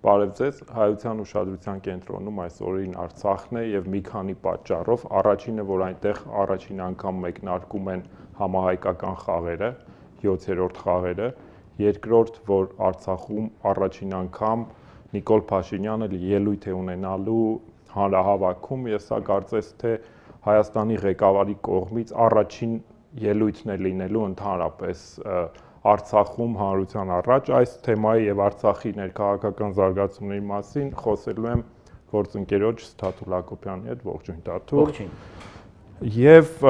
Բարև ձեզ, հայության ուշադրության կենտրոնում այս օրերին Արցախն է եւ մի քանի պատճառով առաջինը, որ այնտեղ առաջին անգամ մեկնարկում են համահայկական խաղերը, 7-րդ խաղերը, երկրորդ, որ Արցախում առաջին անգամ Նիկոլ Փաշինյանը ելույթ է ունենալու հանրահավաքում, եւ սա կարծես թե Հայաստանի ղեկավարի կողմից առաջին ելույթն է լինելու ընդհանրապես Արցախում հանրության առաջ այս թեմայի եւ Արցախի ներքաղաքական զարգացումների մասին խոսելու եմ գործընկերոջ Սթաթուլ Հակոբյանի հետ, ողջույն Տաթուլ։ Ողջույն։ Եվ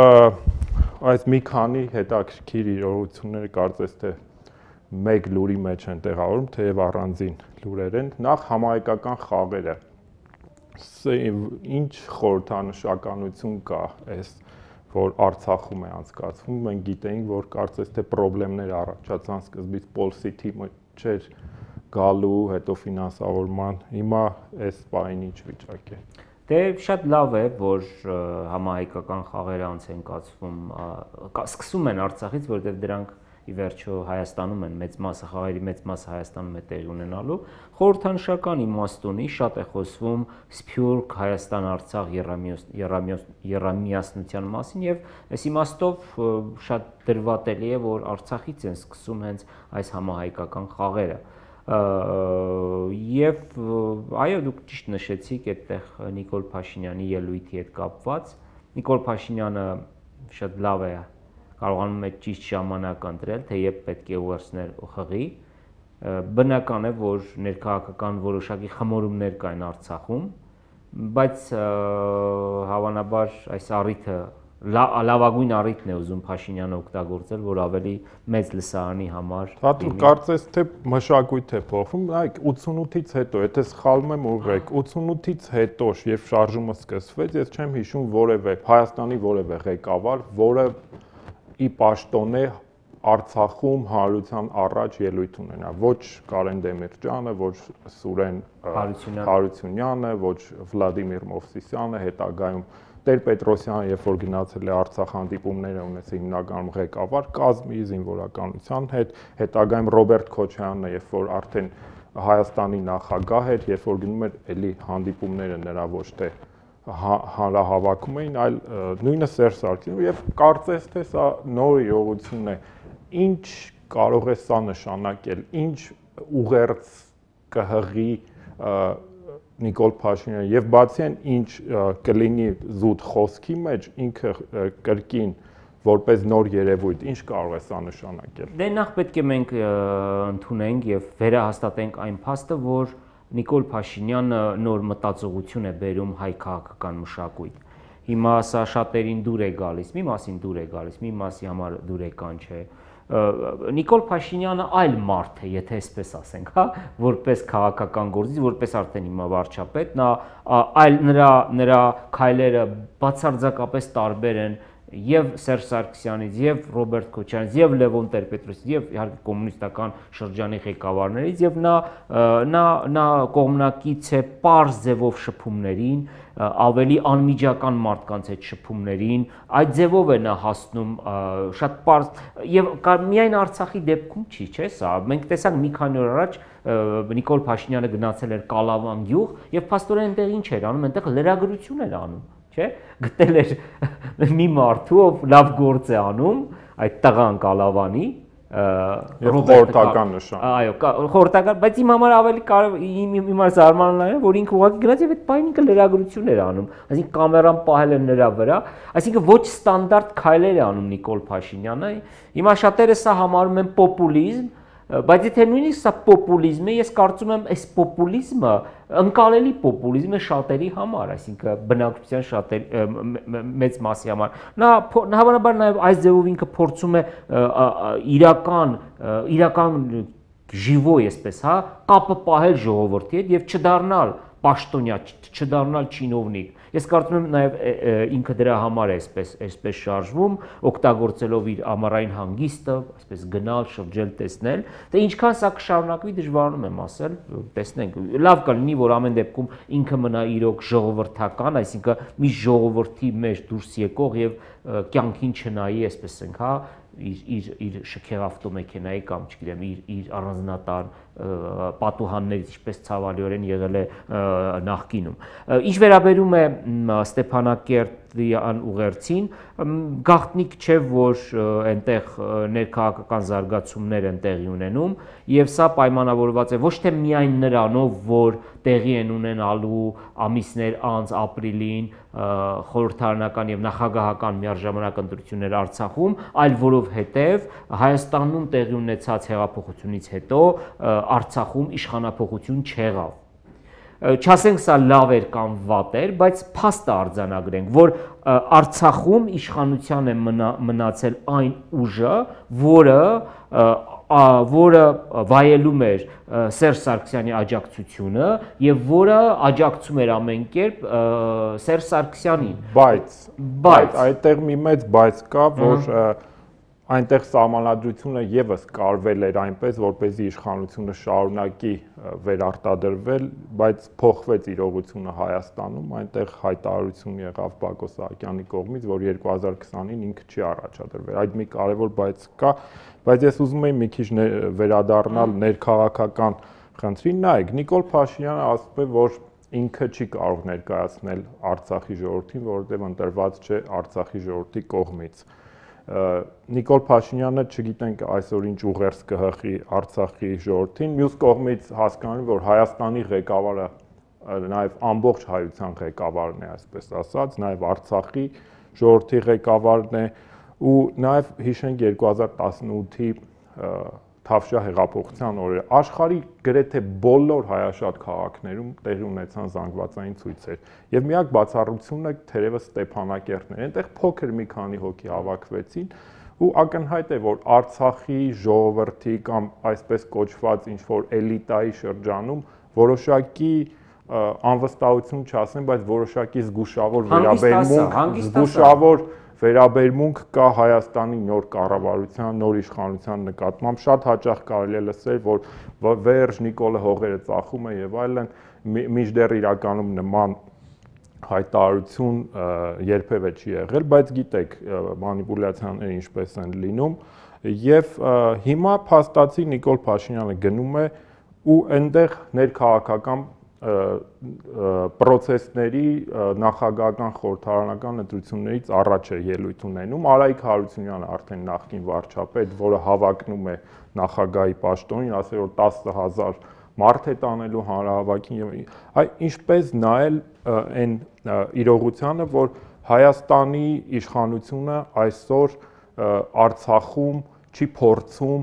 այս մի քանի հետաքրքիր իրողությունները կարծես թե մեկ լուրի մեջ են տեղավորում, թեև առանձին լուրեր են։ Նախ համահայկական խաղերը։ Ինչ խորհրդանշականություն կա այս որ Արցախում է անցկացվում, մենք գիտեինք, որ կարծես թե խնդիրներ առաջացան սկզբից Պոլսիթի չէր գալու, հետո ֆինանսավորման, հիմա այս բանը ինչ վիճակ է։ Դե շատ լավ է, որ համահայկական խաղերը անց են կացվում, սկսում են Արցախից, որովհետև դրանք ի վերջո Հայաստանում են, մեծ մասը խաղերի մեծ մասը Հայաստանում է տեղի ունենալու, խորհրդանշական իմաստ ունի, շատ է խոսվում Սփյուռք, Հայաստան-Արցախ եռամիասնության մասին եւ այս իմաստով շատ դրվատելի է, որ Արցախից են սկսում հենց այս համահայկական խաղերը։ Եվ այո, դուք ճիշտ նշեցիք այդտեղ Նիկոլ Փաշինյանի ելույթի հետ կապված։ Նիկոլ Փաշինյանը շատ լավ է կարողանում է ճիշտ ժամանակ ընտրել, թե երբ պետք է ուղերձներ խաղի։ Բնական է, որ ներքաղաքական որոշակի խմորումներ կային Արցախում, բայց հավանաբար այս առիթը լավագույն առիթն է ուզում Փաշինյանը օգտագործել, որ ավելի մեծ լսարանի համար։ Թաթուլ կարծես թե մշակույթ է փոխվում, նայեք 88-ից հետո, եթե սխալվում եմ ուղղեք, 88-ից հետո, երբ շարժումը սկսվեց, ես չեմ հիշում որևէ Հայաստանի որևէ ղեկավար, որը ի պաշտոնե Արցախում հանրության առաջ ելույթ ունենա, ոչ Կարեն Դեմիրճյանը, ոչ Սուրեն Հարությունյանը, ոչ Վլադիմիր Մովսիսյանը, հետագայում Տեր-Պետրոսյանը, երբ որ գնացել է Արցախ հանդիպումներ ունեցել հիմնականում ղեկավար կազմի, զինվորականության հետ, հետագայում Ռոբերտ Քոչարյանը, երբ որ արդեն Հայաստանի նախագահ էր, երբ որ գնում էր էլի հանդիպումները նրա ոչ թե հանրահավաքում էին, այլ նույնը Սերժ Սարգսյանը եւ կարծես թե սա նոր իրողություն է։ Ինչ կարող է սա նշանակել, ինչ ուղերձ կհղի Նիկոլ Փաշինյանը եւ բացի այն ինչ կլինի զուտ խոսքի մեջ ինքը կրկին որպես նոր երևույթ, ինչ կարող է սա նշանակել։ Դե նախ պետք է մենք ընդունենք եւ վերահաստատենք այն փաստը, որ Նիկոլ Փաշինյանը նոր մտածողություն է բերում հայ քաղաքական մշակույթ։ Հիմա սա շատերին դուր է գալիս, մի մասին դուր է գալիս, մի մասի համար դուրեկան չէ։ Նիկոլ Փաշինյանը այլ մարդ է, եթե այսպես ասենք, հա, որպես քաղաքական գործիչ, որպես արդեն հիմա վարչապետ, այլ նրա քայլերը բացարձակապես տարբեր են եւ Սերժ Սարգսյանից, եւ Ռոբերտ Քոչարյանից, եւ Լևոն Տեր-Պետրոսյանից, եւ իհարկե կոմունիստական շրջանի ղեկավարներից, եւ նա կողմնակից է պարզ ձևով շփումներին, ավելի անմիջական մարդկանց հետ շփումներին, այդ ձևով է նա հասնում շատ պարզ եւ միայն Արցախի դեպքում չի, չէ՞ սա։ Մենք տեսանք մի քանի օր առաջ Նիկոլ Փաշինյանը գնացել էր Կալավան գյուղ եւ փաստորեն այնտեղ ինչ էր անում, այնտեղ լրագրություն էր անում, չէ՞։ Գտել էր մի մարդու, ով լավ գործ է անում, այդ տղան Կալավանի խորհրդական նշան։ Այո, խորհրդական, բայց իմ համար ավելի կարևոր իմ համար զարմանալի է, որ ինքը ուղղակի գնաց եւ այդ բանը ինքը լրագրություն էր անում, այսինքն կամերան պահել են նրա վրա, այսինքն ոչ ստանդարտ քայլեր է անում Նիկոլ Փաշինյանը։ Հիմա շատերը սա համարում են պոպուլիզմ, բայց եթե նույնիսկ սա պոպուլիզմ է, ես կարծում եմ այս պոպուլիզմը ընկալելի պոպուլիզմ է շատերի համար, այսինքն բնակչության շատերի մեծ մասի համար։ Նա հավանաբար նաև այս ձևով ինքը փորձում է իրական ժիվո, այսպես, հա, կապը պահել ժողովրդի հետ եւ չդառնալ պաշտոնյա, չդառնալ չինովնիկ։ Ես կարծում եմ նաև ինքը դրա համար է այսպես շարժվում, օգտագործելով իր ամառային հանգիստը, այսպես գնալ, շրջել, տեսնել, դե ինչքան սա կշարունակվի դժվարանում եմ ասել, տեսնենք։ Լավ կլինի, որ ամեն դեպքում ինքը մնա իրոք ժողովրդական, այսինքն մի ժողովրդի մեջ դուրս եկող եւ կյանքին չնայի, այսպես ենք, հա, իր շքեղ ավտոմեքենայի կամ չգիտեմ իր առանձնատար պատուհաններից ինչպես ցավալիորեն եղել է նախկինում։ Ինչ վերաբերում է Ստեփանակերտյան ուղերձին, գաղտնիք չէ, որ այնտեղ ներքաղաքական զարգացումներ են տեղի ունենում եւ սա պայմանավորված է ոչ թե միայն նրանով, որ տեղի են ունենալու ամիսներ անց ապրիլին խորհրդարանական եւ նախագահական միաժամանակ ընտրություններ Արցախում, այլ որովհետեւ Հայաստանում տեղի ունեցած հեղափոխությունից հետո Արցախում իշխանափոխություն չեղավ։ Չասենք սա լավ էր կամ վատ էր, բայց փաստ արձանագրենք, որ Արցախում իշխանության է մնացել այն ուժը, որը վայելում էր Սերժ Սարգսյանի աջակցությունը եւ որը աջակցում էր ամեն կերպ Սերժ Սարգսյանին։ Բայց այդտեղ մի մեծ բայց կա, որ այնտեղ սահմանադրությունը եւս կարվել էր այնպես, որպեսզի իշխանությունը շարունակի վերարտադրվել, բայց փոխվեց իրողությունը Հայաստանում, այնտեղ հայտարարություն եղավ Բակո Սահակյանի կողմից, որ 2020-ին ինքը չի առաջադրվել։ Այդ մի կարևոր բայց կա, բայց ես ուզում եմ մի քիչ վերադառնալ ներքաղաքական խնդրին, նայեք, Նիկոլ Փաշինյանը ասում է, որ ինքը չի կարող ներկայացնել Արցախի ժողովրդին, որովհետև ընտրված չէ Արցախի ժողովրդի կողմից։ Նիկոլ Փաշինյանը չգիտենք այսօր ինչ ուղերձ կհղի Արցախի ժողովրդին, մյուս կողմից հասկանում, որ Հայաստանի ղեկավարը նաև ամբողջ հայության ղեկավարն է, այսպես ասած, նաև Արցախի ժողովրդի ղեկավարն է ու նաև հիշենք 2018-ի Թավշյա հեղափոխության օրերը աշխարհի գրեթե բոլոր հայաշատ քաղաքներում տեղի ունեցան զանգվածային ցույցեր եւ միակ բացառությունը թերևս Ստեփանակերտն էր, այնտեղ փոքր մի քանի հոգի հավաքվեցին ու ակնհայտ է, որ Արցախի ժողովրդի կամ այսպես կոչված ինչ որ էլիտայի շրջանում որոշակի անվստահություն չասեմ, բայց որոշակի վերաբերմունք կա Հայաստանի նոր կառավարության, նոր իշխանության նկատմամբ, շատ հաճախ կարելի է լսել, որ վերջ Նիկոլը հողերը ծախում է եւ այլն, մինչդեռ իրականում նման հայտարարություն երբևէ չի եղել, բայց գիտեք, մանիպուլյացիաները ինչպես են լինում եւ հիմա փաստացի Նիկոլ Փաշինյանը գնում է ու այնտեղ ներքաղաքական պրոցեսների նախագահական խորհրդարանական ընտրություններից առաջ է ելույթ ունենում Արայիկ Հարությունյանը արդեն նախկին վարչապետ, որը հավակնում է նախագահի պաշտոնին, ասել որ 10,000 մարդ է տանելու հանրահավաքին եւ ինչպես նայել այն իրողությանը, որ Հայաստանի իշխանությունը այսօր Արցախում չի փորձում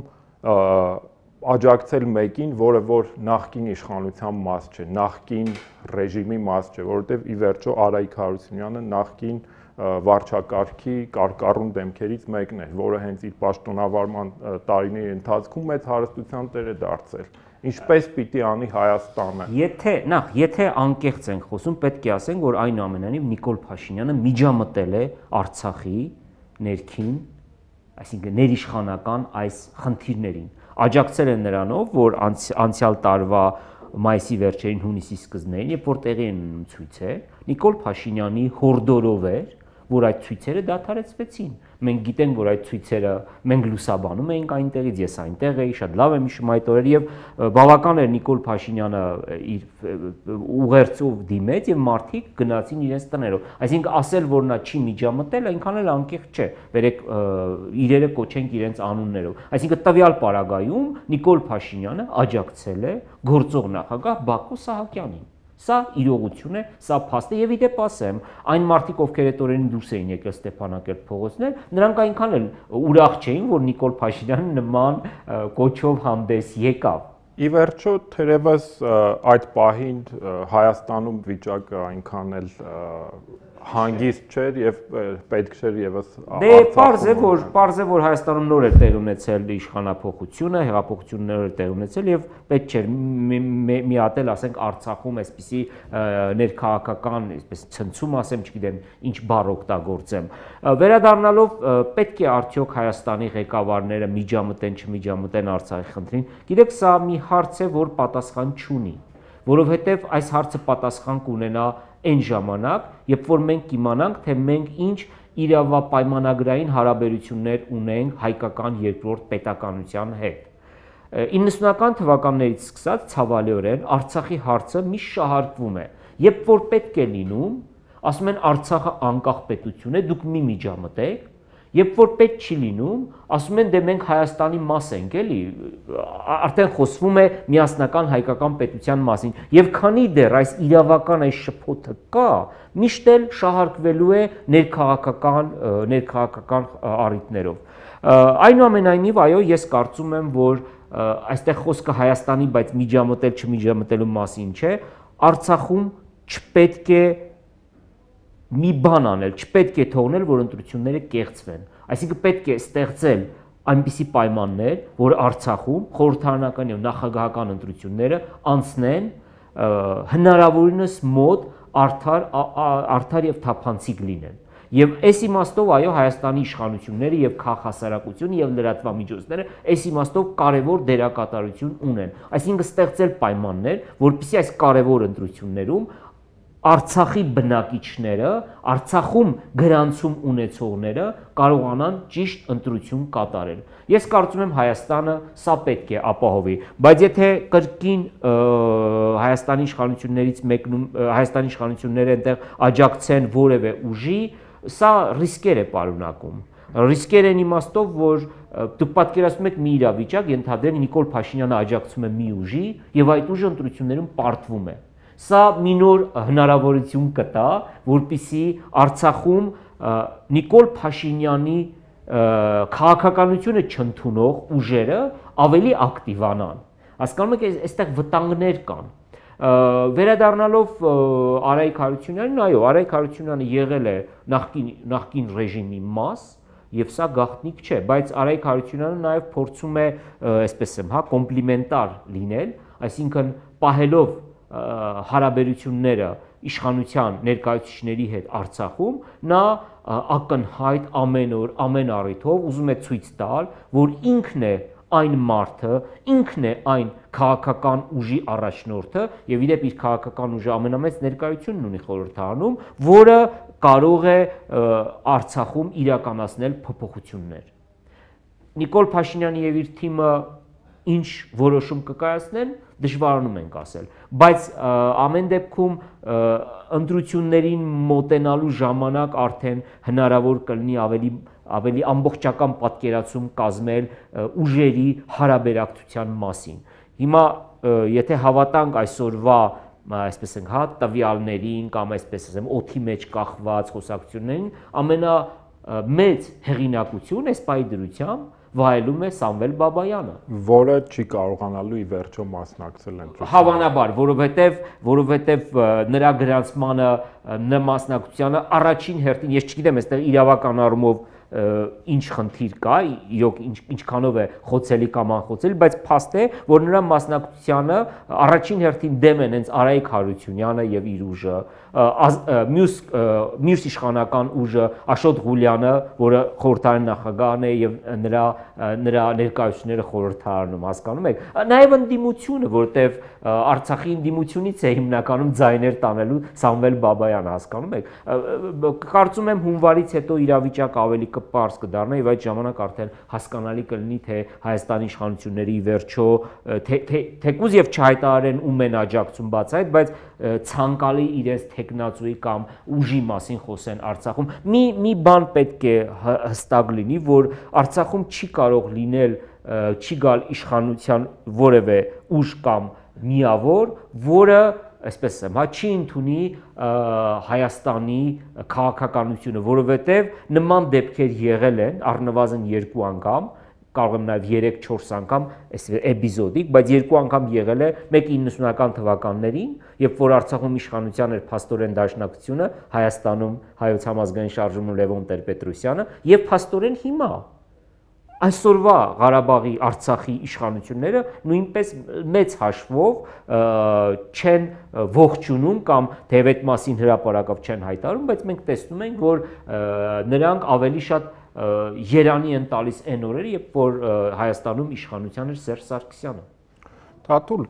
աջակցել մեկին, որը որ նախկին իշխանության մաս չէ, նախկին ռեժիմի մաս չէ, որովհետև ի վերջո Արայիկ Հարությունյանը նախկին վարչակարգի կարկառուն դեմքերից մեկն էր, որը հենց իր պաշտոնավարման տարիների ընթացքում մեծ հարստության տեր է դարձել։ Ինչպես պիտի անի Հայաստանը։ Եթե անկեղծ ենք խոսում, պետք է ասենք, որ այնուամենայնիվ Նիկոլ Փաշինյանը միջամտել է Արցախի ներքին, այսինքն ներիշխանական այս խնդիրներին։ Աջակցել են նրանով, որ անցյալ տարվա մայիսի վերջերին, հունիսի սկզբներին, երբ որ տեղի են ունենում ցույցեր, Նիկոլ Փաշինյանի հորդորով էր, որ այդ ցույցերը դադարեցվեցին։ Մենք գիտենք, որ այդ ցույցերը մենք լուսաբանում էինք այնտեղից, ես այնտեղ էի, շատ լավ եմ հիշում այդ օրերը եւ բավական էր Նիկոլ Փաշինյանը իր ուղերձով դիմեց եւ մարդիկ գնացին իրենց տներով։ Այսինքն ասել, որ նա չի միջամտել, այնքան էլ անկեղծ չէ։ Վերեք իրերը կոչենք իրենց անուններով։ Այսինքն տվյալ պարագայում Նիկոլ Փաշինյանը աջակցել է գործող նախագահ Բակո Սահակյանին։ Սա իրողություն է, սա փաստ է եւ իդեպ ասեմ, այն մարդիկ, ովքեր այդ օրերին դուրս էին եկել Ստեփանակերտ փողոցներ, նրանք այնքան էլ ուրախ չէին, որ Նիկոլ Փաշինյանը նման կոչով հանդես եկավ։ Ի վերջո, թերևս այդ պահին Հայաստանում վիճակը այնքան էլ հանգիստ չէր եւ պետք չէր եւս պարզ է, որ Հայաստանում նոր էր տեղ ունեցել իշխանափոխությունը, հեղափոխություններ էր տեղ ունեցել եւ պետք չէր միատել, ասենք Արցախում այսպիսի ներքաղաքական, այսպես ցնցում ասեմ, չգիտեմ, ինչ բառ օգտագործեմ։ Վերադառնալով պետք է արդյոք Հայաստանի ղեկավարները միջամտեն, չմիջամտեն Արցախի խնդրին։ Գիտեք, սա մի հարց է, որ պատասխան չունի, որովհետեւ այս հարցը պատասխան կունենա այն ժամանակ, երբ որ մենք իմանանք, թե մենք ինչ իրավապայմանագրային հարաբերություններ ունենք հայկական երկրորդ պետականության հետ։ 90-ական թվականներից սկսած ցավալիորեն Արցախի հարցը միշտ շահարկվում է, երբ որ պետք է լինում, ասում են Արցախը անկախ պետություն է, դուք մի միջամտեք, երբ որ պետք չի լինում, ասում են դե մենք Հայաստանի մաս ենք, էլի, արդեն խոսվում է միասնական հայկական պետության մասին, եւ քանի դեռ այս իրավական այս շփոթը կա, միշտ էլ շահարկվելու է ներքաղաքական առիթներով։ Այնուամենայնիվ, այո, ես կարծում եմ, որ այստեղ խոսքը Հայաստանի, բայց միջամտել չմիջամտելու մասին չէ, Արցախում չպետք է մի բան անել, չպետք է թողնել, որ ընտրությունները կեղծվեն։ Այսինքն պետք է ստեղծել այնպիսի պայմաններ, որ Արցախում խորհրդարանական եւ նախագահական ընտրությունները անցնեն հնարավորինս մոտ արդար եւ թափանցիկ լինեն։ Եվ այս իմաստով այո Հայաստանի իշխանությունները եւ քաղաքասարակությունը եւ լրատվամիջոցները այս իմաստով կարևոր դերակատարություն ունեն։ Այսինքն ստեղծել պայմաններ, որպեսզի այս կարևոր ընտրություններում Արցախի բնակիչները, Արցախում գրանցում ունեցողները կարողանան ճիշտ ընտրություն կատարել։ Ես կարծում եմ Հայաստանը սա պետք է ապահովի, բայց եթե կրկին Հայաստանի իշխանությունները այնտեղ աջակցեն որևէ ուժի, սա ռիսկեր է պարունակում։ Ռիսկեր են իմաստով, որ դուք պատկերացնում եք մի իրավիճակ, ենթադրենք Նիկոլ Փաշինյանը աջակցում է մի ուժի եւ այդ ուժը ընտրություններում պարտվում է։ Սա մի նոր հնարավորություն կտա, որպեսզի Արցախում Նիկոլ Փաշինյանի քաղաքականությունը չընդունող ուժերը ավելի ակտիվանան։ Հասկանում եք, այստեղ վտանգներ կան։ Վերադառնալով Արայիկ Հարությունյանին, այո, Արայիկ Հարությունյանը եղել է նախկին ռեժիմի մաս, եւ սա գաղտնիք չէ, բայց Արայիկ Հարությունյանը նաեւ փորձում է, այսպես եմ, կոմպլիմենտար լինել, այսինքն պահելով հարաբերությունները իշխանության ներկայացուցիչների հետ Արցախում, նա ակնհայտ ամեն օր, ամեն առիթով ուզում է ցույց տալ, որ ինքն է այն մարդը, ինքն է այն քաղաքական ուժի առաջնորդը, եւ իդեպ իր քաղաքական ուժը ամենամեծ ներկայությունն ունի խորհրդարանում, որը կարող է Արցախում իրականացնել փոփոխություններ։ Նիկոլ Փաշինյանը եւ իր թիմը ինչ որոշում կկայացնեն, դժվարանում ենք ասել, բայց ամեն դեպքում ընտրություններին մոտենալու ժամանակ արդեն հնարավոր կլինի ավելի ամբողջական պատկերացում կազմել ուժերի հարաբերակցության մասին։ Հիմա եթե հավատանք այսօրվա այսպես ենք, տվյալներին կամ այսպես ասեմ, օդի մեջ կախված խոսակցություններին, ամենամեծ հեղինակություն այս պահի դրությամբ վայելում է Սամվել Բաբայանը, որը չի կարողանալու ի վերջո մասնակցել ընտրություններին։ Հավանաբար, որովհետև նրա գրանցմանը, նրա մասնակցությանը առաջին հերթին, ես չգիտեմ, այստեղ իրավական առումով ինչ խնդիր կա, իրոք ինչքանով է խոցելի կամ անխոցելի, բայց փաստ է, որ նրա մասնակցությանը առաջին հերթին դեմ են հենց Արայիկ Հարությունյանը եւ իր ուժը, մյուս իշխանական ուժը Աշոտ Ղուլյանը, որը խորհրդարանի նախագահն է եւ նրա ներկայացուցիչները խորհրդարանում, հասկանում եք, նաեւ ընդդիմությունը, որտեվ Արցախի ընդդիմությունից է հիմնականում ձայներ տանելու Սամվել Բաբայանը, հասկանում եք, կարծում եմ հունվարից հետո իրավիճակը ավելի պարզ կդառնա եւ այդ ժամանակ արդեն հասկանալի կլինի թե Հայաստանի իշխանությունների վերջո թեկուզ եւ չհայտարարեն ում են աջակցում բաց այդ, բայց ցանկալի իրենց տեխնացուի կամ ուժի մասին խոսեն Արցախում։ Մի բան պետք է հստակ լինի, որ Արցախում չի կարող լինել, չի գալ իշխանության որևէ ուժ կամ միավոր, որը այսպես եմ, չի ընդունի Հայաստանի քաղաքականությունը, որովհետև նման դեպքեր եղել են առնվազն 2 անգամ, կարող եմ նաև 3-4 անգամ էպիզոդիկ, բայց 2 անգամ եղել է, մեկը 90-ական թվականներին, երբ որ Արցախում իշխանության էր փաստորեն Դաշնակցությունը, Հայաստանում Հայոց համազգային շարժումը Լևոն Տեր-Պետրոսյանը, եւ փաստորեն հիմա այսօրվա Ղարաբաղի Արցախի իշխանությունները նույնպես մեծ հաշվով չեն ողջունում կամ թեև այդ մասին հրապարակավ չեն հայտարարում, բայց մենք տեսնում ենք, որ նրանք ավելի շատ երանի են տալիս այն օրերը, երբ որ Հայաստանում իշխանության էր Սերժ Սարգսյանը։ Թաթուլ,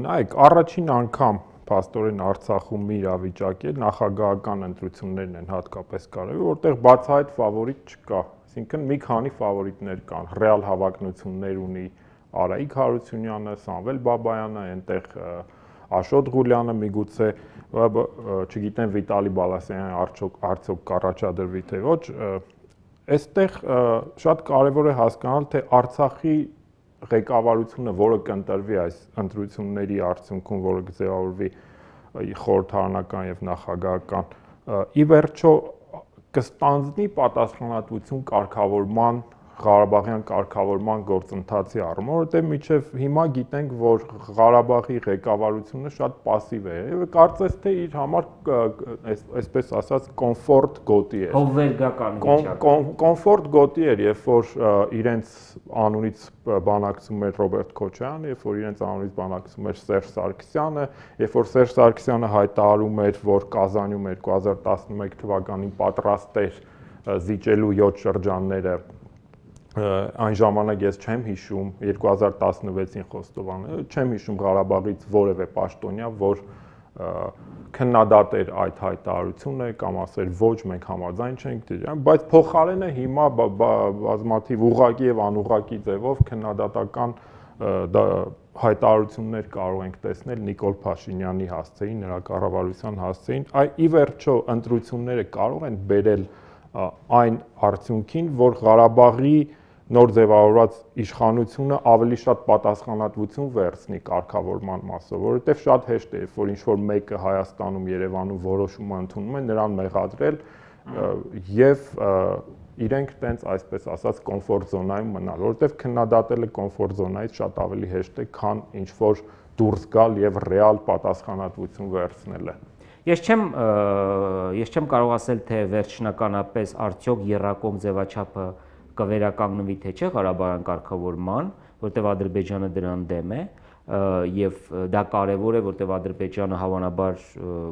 նայեք, առաջին անգամ փաստորեն Արցախում մի իրավիճակ է, նախագահական ընտրություններն են հատկապես կարևոր, որտեղ բացահայտ ֆավորիտ չկա, այսինքն մի քանի ֆավորիտներ կան, ռեալ հավակնություններ ունի Արայիկ Հարությունյանը, Սամվել Բաբայանը, այնտեղ Աշոտ Ղուլյանը միգուցե, չգիտեմ Վիտալի Բալասյանը արդյոք կառաջադրվի թե ոչ, այստեղ շատ կարևոր է հասկանալ, թե Արցախի ղեկավարությունը, որը կընտրվի այս ընտրությունների արդյունքում, որը կձևավորվի խորհրդարանական եւ նախագահական, ի վերջո կստանձնի պատասխանատվություն կարգավորման Ղարաբաղյան կարգավորման գործընթացի առումով, որտեղ մինչև հիմա գիտենք, որ Ղարաբաղի ղեկավարությունը շատ пассив է եւ կարծես թե իր համար այսպես ասած կոմֆորտ գոտի էր։ Հովվերգական վիճակ։ Կոմֆորտ գոտի էր, երբ որ իրենց անունից բանակցում էր Ռոբերտ Քոչարյանը, երբ որ իրենց անունից բանակցում էր Սերժ Սարգսյանը, երբ որ Սերժ Սարգսյանը հայտարարում էր, որ Կազանում 2011 թվականին պատրաստ էր զիջելու 7 շրջանները այն ժամանակ ես չեմ հիշում 2016-ին խոստովանը, չեմ հիշում Ղարաբաղից որևէ պաշտոնյա, որ քննադատեր այդ հայտարարությունը կամ ասեր ոչ, մենք համաձայն չենք դրան, բայց փոխարենը հիմա բազմաթիվ ուղղակի եւ անուղղակի ձևով քննադատական հայտարարություններ կարող ենք տեսնել Նիկոլ Փաշինյանի հասցեին, նրա կառավարության հասցեին, ի վերջո ընտրությունները կարող են բերել այն արդյունքին, որ Ղարաբաղի նոր ձևավորված իշխանությունը ավելի շատ պատասխանատվություն վերցնի կարգավորման մասով, որովհետև շատ հեշտ է, որ ինչ-որ մեկը Հայաստանում, Երևանում որոշումը ընդունում է, նրան մեղադրել եւ իրենք տենց այսպես ասած կոմֆորտ զոնայում մնալ, որովհետև քննադատելը կոմֆորտ զոնայից շատ ավելի հեշտ է, քան ինչ-որ դուրս գալ եւ ռեալ պատասխանատվություն վերցնելը։ Ես չեմ կարող ասել, թե վերջնականապես արդյոք եռակողմ ձևաչափը կվերականգնվի թե չէ Ղարաբաղյան կարգավորման, որտեղ Ադրբեջանը դրան դեմ է, եւ դա կարեւոր է, որտեղ Ադրբեջանը հավանաբար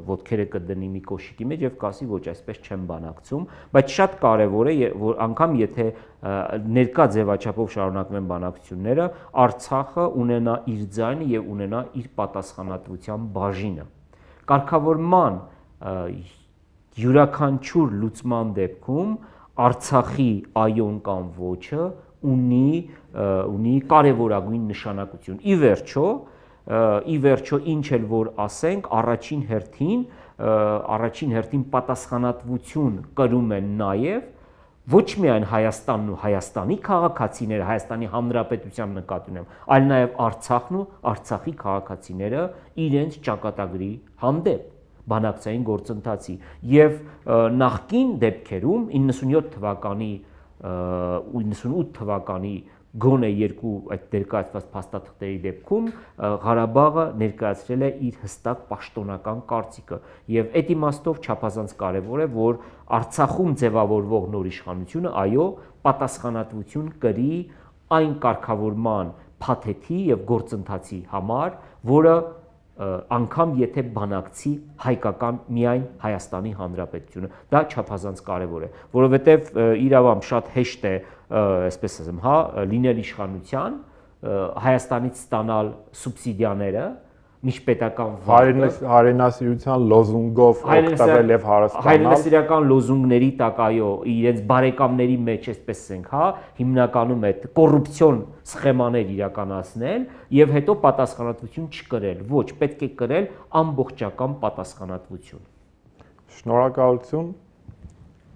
ոտքերը կդնի մի կոշիկի մեջ եւ կասի ոչ, այսպես չեմ բանակցում, բայց շատ կարեւոր է, որ անգամ եթե ներկա ձևաչափով շարունակվեն բանակցությունները, Արցախը ունենա իր ձայնը եւ ունենա իր պատասխանատվության բաժինը։ Կարգավորման յուրաքանչյուր լուծման դեպքում Արցախի այոն կամ ոչը ունի կարևորագույն նշանակություն։ Ի վերջո ինչ էլ որ ասենք, առաջին հերթին պատասխանատվություն կրում են նաև ոչ միայն Հայաստանն ու Հայաստանի քաղաքացիները, Հայաստանի Հանրապետության նկատի ունեմ, այլ նաև Արցախն ու Արցախի քաղաքացիները իրենց ճակատագրի հանդեպ բանակցային գործընթացի եւ նախկին դեպքերում 98 թվականի գոնե երկու այդ ներկայացված փաստաթղթերի դեպքում Ղարաբաղը ներկայացրել է իր հստակ պաշտոնական կարծիքը եւ այդ իմաստով չափազանց կարեւոր է որ Արցախում ձևավորվող նոր իշխանությունը այո պատասխանատվություն կրի այն կարգավորման փաթեթի եւ գործընթացի համար, որը անգամ եթե բանակցի հայկական միայն Հայաստանի Հանրապետությունը, դա չափազանց կարևոր է, որովհետև իրավամբ շատ հեշտ է, այսպես ասեմ, լինել իշխանության, Հայաստանից ստանալ սուբսիդիաները, միջպետական հայրենասիրության լոզունգով օգտվել եւ հարստանալ հայրենասիրական լոզունգների տակ այո իրենց բարեկամների մեջ այսպես ասենք հիմնականում այդ կոռուպցիոն սխեմաներ իրականացնել եւ հետո պատասխանատվություն չկրել ոչ պետք է կրել ամբողջական պատասխանատվություն շնորհակալություն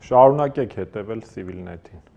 շարունակեք հետեւել Civilnet-ին